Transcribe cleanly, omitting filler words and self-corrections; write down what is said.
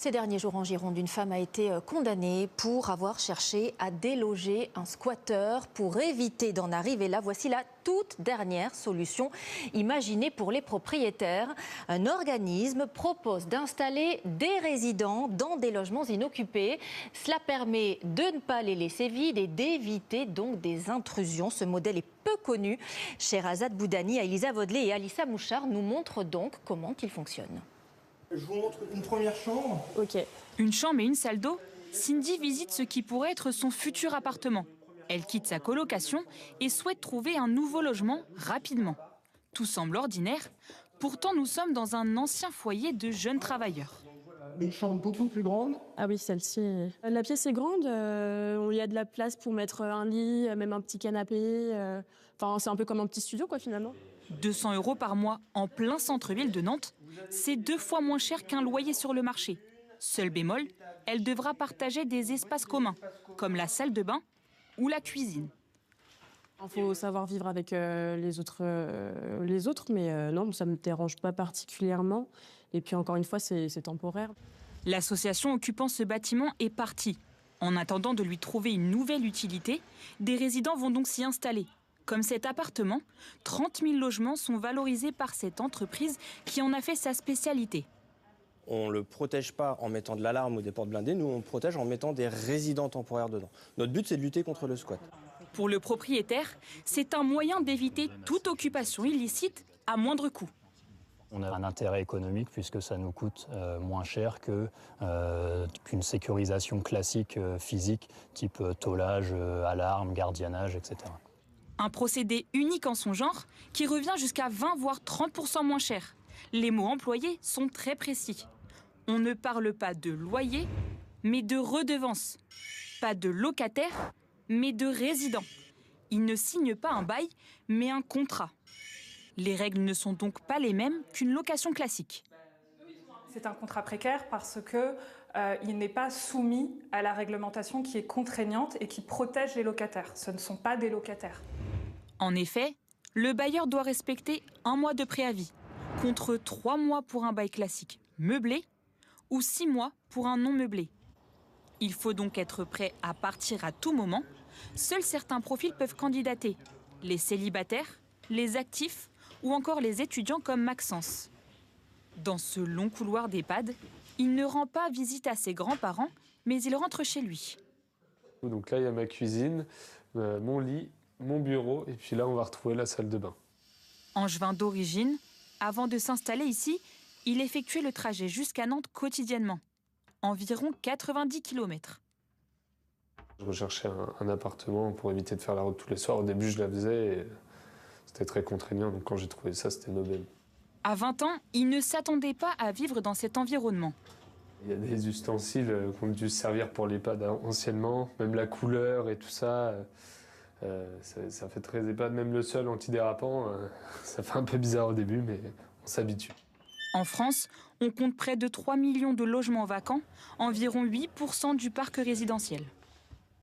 Ces derniers jours en Gironde, une femme a été condamnée pour avoir cherché à déloger un squatteur pour éviter d'en arriver là. Voici la toute dernière solution imaginée pour les propriétaires. Un organisme propose d'installer des résidents dans des logements inoccupés. Cela permet de ne pas les laisser vides et d'éviter donc des intrusions. Ce modèle est peu connu. Sherazade Boudani, Elisa Vaudelet et Alissa Mouchard nous montrent donc comment il fonctionne. Je vous montre une première chambre. Ok. Une chambre et une salle d'eau. Cindy visite ce qui pourrait être son futur appartement. Elle quitte sa colocation et souhaite trouver un nouveau logement rapidement. Tout semble ordinaire. Pourtant, nous sommes dans un ancien foyer de jeunes travailleurs. Une chambre beaucoup plus grande. Ah oui, celle-ci. La pièce est grande. Il y a de la place pour mettre un lit, même un petit canapé. Enfin, c'est un peu comme un petit studio, quoi, finalement. 200 € par mois en plein centre-ville de Nantes, c'est 2 fois moins cher qu'un loyer sur le marché. Seul bémol, elle devra partager des espaces communs, comme la salle de bain ou la cuisine. Il faut savoir vivre avec les autres, mais non, ça ne me dérange pas particulièrement. Et puis encore une fois, c'est temporaire. L'association occupant ce bâtiment est partie. En attendant de lui trouver une nouvelle utilité, des résidents vont donc s'y installer. Comme cet appartement, 30 000 logements sont valorisés par cette entreprise qui en a fait sa spécialité. On ne le protège pas en mettant de l'alarme ou des portes blindées, nous on le protège en mettant des résidents temporaires dedans. Notre but c'est de lutter contre le squat. Pour le propriétaire, c'est un moyen d'éviter toute occupation illicite à moindre coût. On a un intérêt économique puisque ça nous coûte moins cher qu'une sécurisation classique physique, type tôlage, alarme, gardiennage, etc. Un procédé unique en son genre qui revient jusqu'à 20 voire 30% moins cher. Les mots employés sont très précis. On ne parle pas de loyer, mais de redevance. Pas de locataire, mais de résident. Ils ne signent pas un bail, mais un contrat. Les règles ne sont donc pas les mêmes qu'une location classique. C'est un contrat précaire parce qu'il n'est pas soumis à la réglementation qui est contraignante et qui protège les locataires. Ce ne sont pas des locataires. En effet, le bailleur doit respecter 1 mois de préavis, contre 3 mois pour un bail classique meublé ou 6 mois pour un non meublé. Il faut donc être prêt à partir à tout moment. Seuls certains profils peuvent candidater. Les célibataires, les actifs ou encore les étudiants comme Maxence. Dans ce long couloir d'EHPAD, il ne rend pas visite à ses grands-parents, mais il rentre chez lui. Donc là, il y a ma cuisine, mon lit, mon bureau, et puis là, on va retrouver la salle de bain. Angevin d'origine, avant de s'installer ici, il effectuait le trajet jusqu'à Nantes quotidiennement. Environ 90 km. Je recherchais un appartement pour éviter de faire la route tous les soirs. Au début, je la faisais et c'était très contraignant, donc quand j'ai trouvé ça, c'était une aubaine. À 20 ans, il ne s'attendait pas à vivre dans cet environnement. Il y a des ustensiles qui ont dû servir pour l'EHPAD anciennement, même la couleur et tout ça. Ça fait très EHPAD, même le sol antidérapant, ça fait un peu bizarre au début, mais on s'habitue. En France, on compte près de 3 millions de logements vacants, environ 8% du parc résidentiel.